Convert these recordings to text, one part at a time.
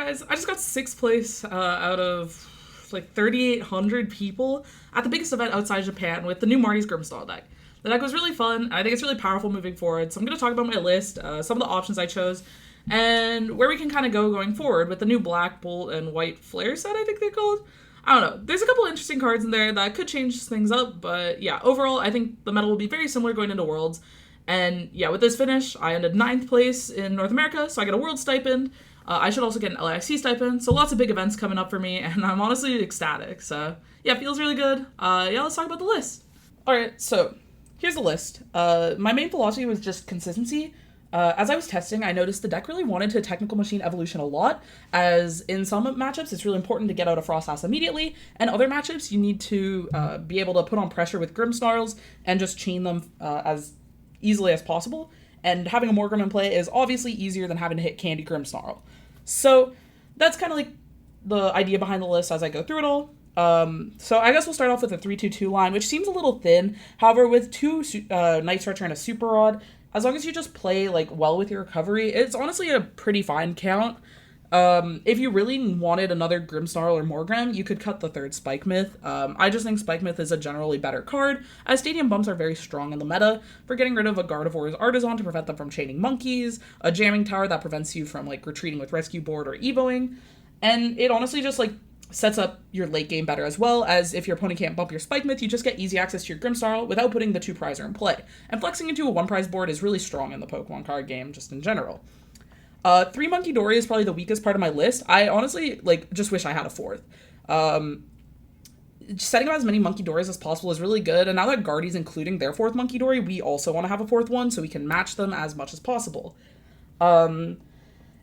guys. I just got 6th place out of like 3,800 people at the biggest event outside Japan with the new Marty's Grimmsnarl deck. The deck was really fun. I think it's really powerful moving forward. So I'm going to talk about my list, some of the options I chose, and where we can kind of go going forward with the new Black Bolt and White Flare set, I think they're called. I don't know. There's a couple interesting cards in there that could change things up, but yeah, overall, I think the meta will be very similar going into Worlds. And yeah, with this finish, I ended 9th place in North America, so I get a World stipend. I should also get an NAIC stipend, so lots of big events coming up for me, and I'm honestly ecstatic. So yeah, feels really good. Yeah, let's talk about the list. Alright, so here's the list. My main philosophy was just consistency. As I was testing, I noticed the deck really wanted to Technical Machine Evolution a lot, as in some matchups it's really important to get out a Frost immediately, and other matchups you need to be able to put on pressure with Grimmsnarls and just chain them as easily as possible, and having a Morgrim in play is obviously easier than having to hit Candy Grimmsnarl. So that's kind of like the idea behind the list as I go through it all. So I guess we'll start off with a 3-2-2 line, which seems a little thin. However, with 2 Night Stretcher and a Super Rod, as long as you just play like well with your recovery, it's honestly a pretty fine count. If you really wanted another Grimmsnarl or Morgrim, you could cut the 3rd Spike Myth. I just think Spike Myth is a generally better card, as Stadium Bumps are very strong in the meta for getting rid of a Gardevoir's Artisan to prevent them from chaining monkeys, a Jamming Tower that prevents you from like retreating with Rescue Board or Evoing, and it honestly just like sets up your late game better, as well as if your opponent can't bump your Spike Myth, you just get easy access to your Grimmsnarl without putting the 2 prizer in play. And flexing into a 1 prize board is really strong in the Pokemon card game, just in general. 3 Monkey Dory is probably the weakest part of my list. I honestly, like, just wish I had a 4th. Setting up as many Monkey Dories as possible is really good, and now that Guardy's including their 4th Monkey Dory, we also want to have a 4th one, so we can match them as much as possible.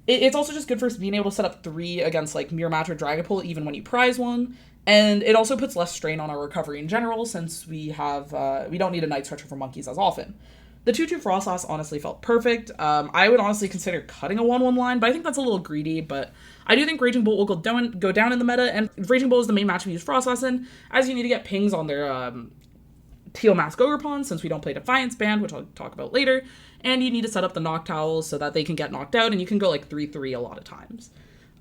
It's also just good for being able to set up 3 against, like, Mirror Match or Dragapult, even when you prize one, and it also puts less strain on our recovery in general, since we don't need a Night Stretcher for monkeys as often. The 2-2 Frostlass honestly felt perfect. I would honestly consider cutting a 1-1 line, but I think that's a little greedy, but I do think Raging Bolt will go down in the meta, and Raging Bolt is the main match we use Frostlass in, as you need to get pings on their Teal Mask Ogerpon, since we don't play Defiance Band, which I'll talk about later, and you need to set up the Noctowls so that they can get knocked out, and you can go like 3-3 a lot of times.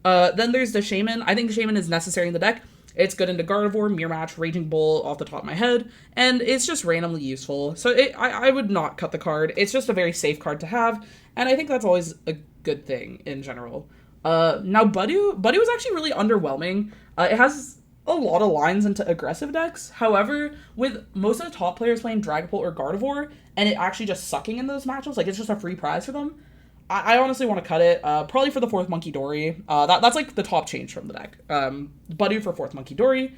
Then there's the Shaman. I think the Shaman is necessary in the deck. It's good into Gardevoir, Mirror Match, Raging Bull off the top of my head, and it's just randomly useful. So I would not cut the card. It's just a very safe card to have, and I think that's always a good thing in general. Now Budew was actually really underwhelming. It has a lot of lines into aggressive decks. However, with most of the top players playing Dragapult or Gardevoir, and it actually just sucking in those matchups, like it's just a free prize for them, I honestly want to cut it, probably for the 4th Monkey Dory. That's like the top change from the deck. Budew for 4th Monkey Dory.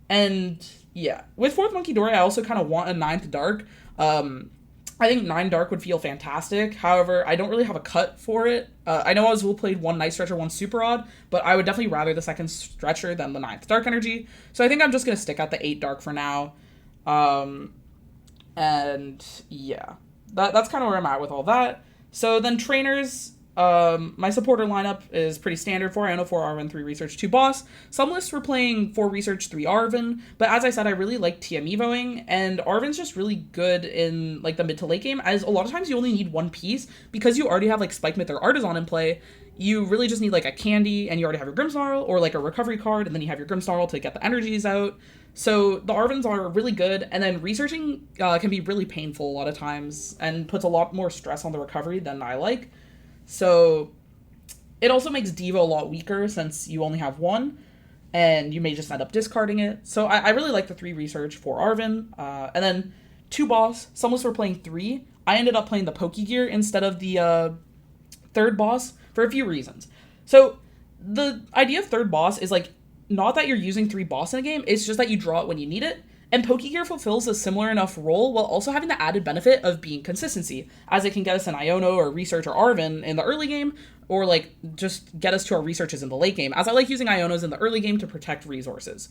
And yeah, with 4th Monkey Dory, I also kind of want a 9th Dark. I think 9 Dark would feel fantastic. However, I don't really have a cut for it. I know Azul played 1 Night Stretcher, 1 Super Rod, but I would definitely rather the 2nd Stretcher than the 9th Dark Energy. So I think I'm just going to stick at the 8 Dark for now. And yeah, that's kind of where I'm at with all that. So then trainers, my supporter lineup is pretty standard: 4 Iono, 4 Arven, 3 Research, 2 Boss. Some lists were playing 4 Research, 3 Arven, but as I said, I really like TM Evoing, and Arven's just really good in like the mid to late game, as a lot of times you only need 1 piece, because you already have like Spike Myth or Artisan in play. You really just need like a Candy, and you already have your Grimmsnarl, or like a recovery card, and then you have your Grimmsnarl to get the energies out. So the Arvens are really good, and then researching can be really painful a lot of times, and puts a lot more stress on the recovery than I like. So it also makes Devo a lot weaker, since you only have 1, and you may just end up discarding it. So I really like the 3 research for Arven, and then 2 boss. Some lists were playing 3. I ended up playing the Pokegear instead of the 3rd boss for a few reasons. So the idea of 3rd boss is like, not that you're using 3 boss in a game, it's just that you draw it when you need it. And Pokegear fulfills a similar enough role while also having the added benefit of being consistency, as it can get us an Iono or Research or Arven in the early game, or like just get us to our researches in the late game, as I like using Ionos in the early game to protect resources.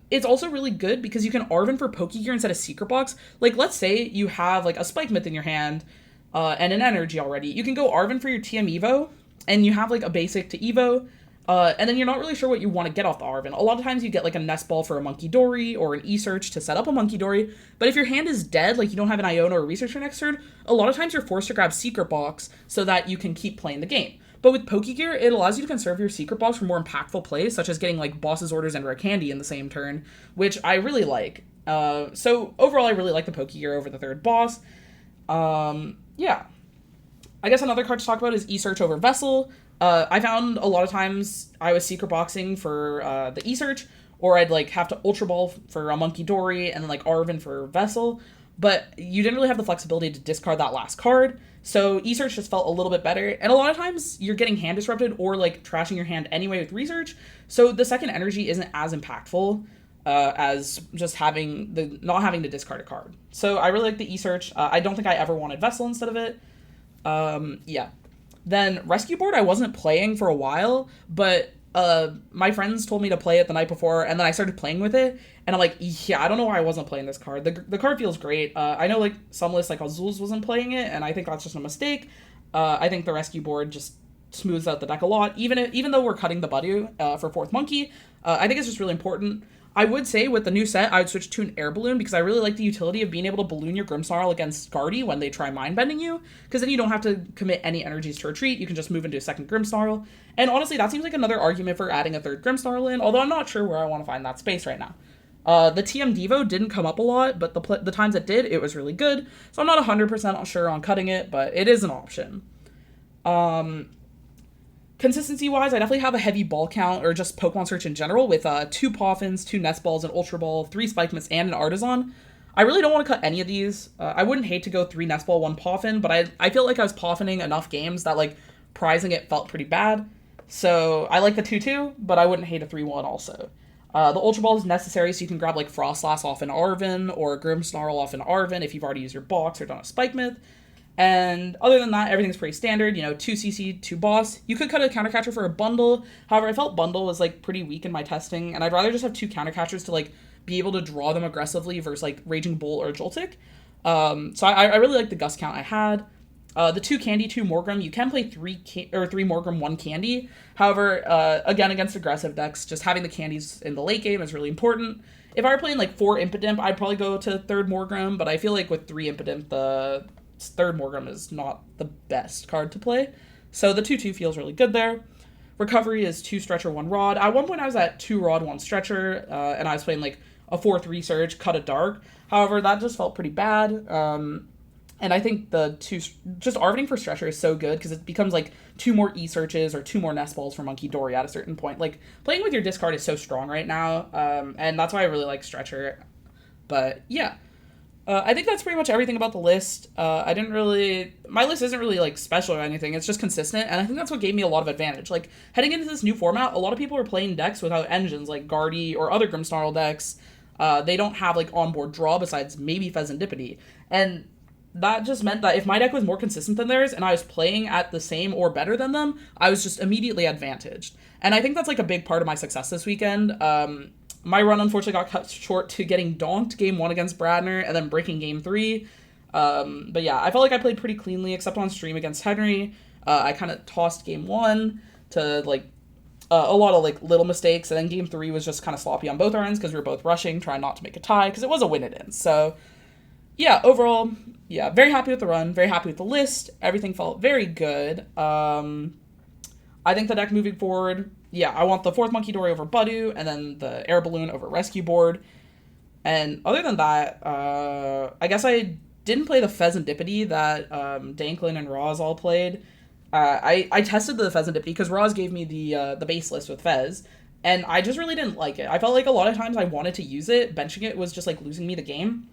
It's also really good because you can Arven for Pokegear instead of Secret Box. Like, let's say you have like a Spike Myth in your hand and an energy already. You can go Arven for your TM Evo, and you have like a basic to Evo, and then you're not really sure what you want to get off the Arven. A lot of times you get like a Nest Ball for a Monkey Dory or an E-Search to set up a Monkey Dory, but if your hand is dead, like you don't have an Iono or a Researcher next turn, a lot of times you're forced to grab Secret Box so that you can keep playing the game. But with Pokegear, it allows you to conserve your secret box for more impactful plays, such as getting like boss's orders and rare candy in the same turn, which I really like. So overall, I really like the Pokegear over the third boss. Yeah. I guess another card to talk about is E-Search over Vessel. I found a lot of times I was secret boxing for the E-Search, or I'd like have to Ultra Ball for a Monkey Dory and then like Arven for Vessel, but you didn't really have the flexibility to discard that last card. So E-Search just felt a little bit better, and a lot of times you're getting hand disrupted or like trashing your hand anyway with Research, so the second energy isn't as impactful as just not having to discard a card. So I really like the E-Search. I don't think I ever wanted Vessel instead of it. Yeah. Then Rescue Board I wasn't playing for a while, but my friends told me to play it the night before, and then I started playing with it, and I'm like, yeah, I don't know why I wasn't playing this card. The card feels great. I know like some lists like Azul's wasn't playing it, and I think that's just a mistake. I think the Rescue Board just smooths out the deck a lot, even though we're cutting the Budew for fourth Monkey. I think it's just really important. I would say with the new set, I would switch to an air balloon because I really like the utility of being able to balloon your Grimmsnarl against Guardy when they try mind bending you, because then you don't have to commit any energies to retreat. You can just move into a second Grimmsnarl. And honestly, that seems like another argument for adding a third Grimmsnarl in, although I'm not sure where I want to find that space right now. The TM Devo didn't come up a lot, but the times it did, it was really good. So I'm not 100% sure on cutting it, but it is an option. Consistency-wise, I definitely have a heavy ball count, or just Pokemon search in general, with 2 Poffins, 2 Nest Balls, an Ultra Ball, 3 Spike Miss, and an Artisan. I really don't want to cut any of these. I wouldn't hate to go 3 Nest Ball, 1 Poffin, but I feel like I was Poffining enough games that, like, prizing it felt pretty bad. So I like the 2-2, but I wouldn't hate a 3-1 also. The Ultra Ball is necessary so you can grab, like, Frostlass off an Arven, or Grimmsnarl off an Arven if you've already used your box or done a Spike Myth. And other than that, everything's pretty standard, 2 CC, 2 boss. You could cut a countercatcher for a bundle. However, I felt bundle was like pretty weak in my testing, and I'd rather just have 2 countercatchers to like be able to draw them aggressively versus like Raging Bull or Joltik. So I really like the Gust count I had. The 2 Candy, 2 Morgrem, you can play 3 Morgrem, 1 Candy. However, again, against aggressive decks, just having the candies in the late game is really important. If I were playing like 4 Impidimp, I'd probably go to 3rd Morgrem, but I feel like with 3 Impidimp, the 3rd Morgrem is not the best card to play. So the 2-2 feels really good there. Recovery is 2 Stretcher, 1 Rod. At one point I was at 2 Rod, 1 Stretcher, and I was playing like a 4th Research, cut a Dark. However, that just felt pretty bad. And I think just Arvening for Stretcher is so good because it becomes like 2 more E-Searches or 2 more Nest Balls for Monkey Dory at a certain point. Like, playing with your discard is so strong right now, and that's why I really like Stretcher. But yeah. I think that's pretty much everything about the list. My list isn't really like special or anything. It's just consistent, and I think that's what gave me a lot of advantage. Like, heading into this new format, a lot of people are playing decks without engines, like Guardy or other Grimmsnarl decks. They don't have like onboard draw besides maybe Pheasantipity, and that just meant that if my deck was more consistent than theirs and I was playing at the same or better than them, I was just immediately advantaged. And I think that's like a big part of my success this weekend. My run, unfortunately, got cut short to getting donked game 1 against Bradner and then breaking game 3. But yeah, I felt like I played pretty cleanly, except on stream against Henry. I kind of tossed game 1 to, like, a lot of, like, little mistakes. And then game 3 was just kind of sloppy on both our ends because we were both rushing, trying not to make a tie, because it was a win it in. So, yeah, overall, yeah, very happy with the run, very happy with the list. Everything felt very good. I think the deck moving forward, yeah, I want the 4th Monkey Dory over Budew, and then the Air Balloon over Rescue Board. And other than that, I guess I didn't play the Pheasantipity that Danklin and Roz all played. I tested the Pheasantipity because Roz gave me the base list with Fez, and I just really didn't like it. I felt like a lot of times I wanted to use it, benching it was just like losing me the game.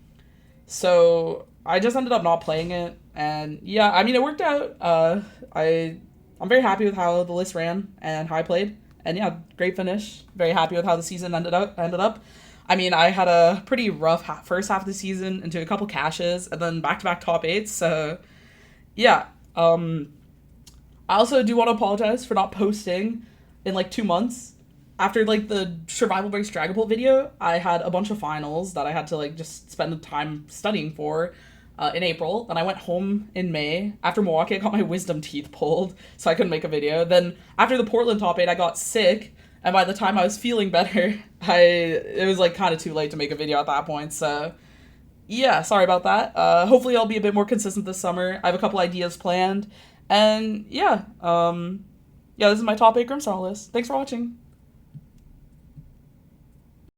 So I just ended up not playing it, and yeah, I mean, it worked out. I'm very happy with how the list ran and how I played. And yeah, great finish. Very happy with how the season ended up. I mean, I had a pretty rough first half of the season into a couple caches and then back-to-back top 8s. So yeah. I also do want to apologize for not posting in like 2 months. After like the Survival Breaks Dragon Ball video, I had a bunch of finals that I had to like just spend the time studying for. In April, and I went home in May. After Milwaukee, I got my wisdom teeth pulled, so I couldn't make a video. Then after the Portland top 8, I got sick, and by the time I was feeling better, it was like kind of too late to make a video at that point. So yeah, sorry about that. Hopefully I'll be a bit more consistent this summer. I have a couple ideas planned, and yeah, Yeah, this is my top 8 Grimmsnarl list. Thanks for watching.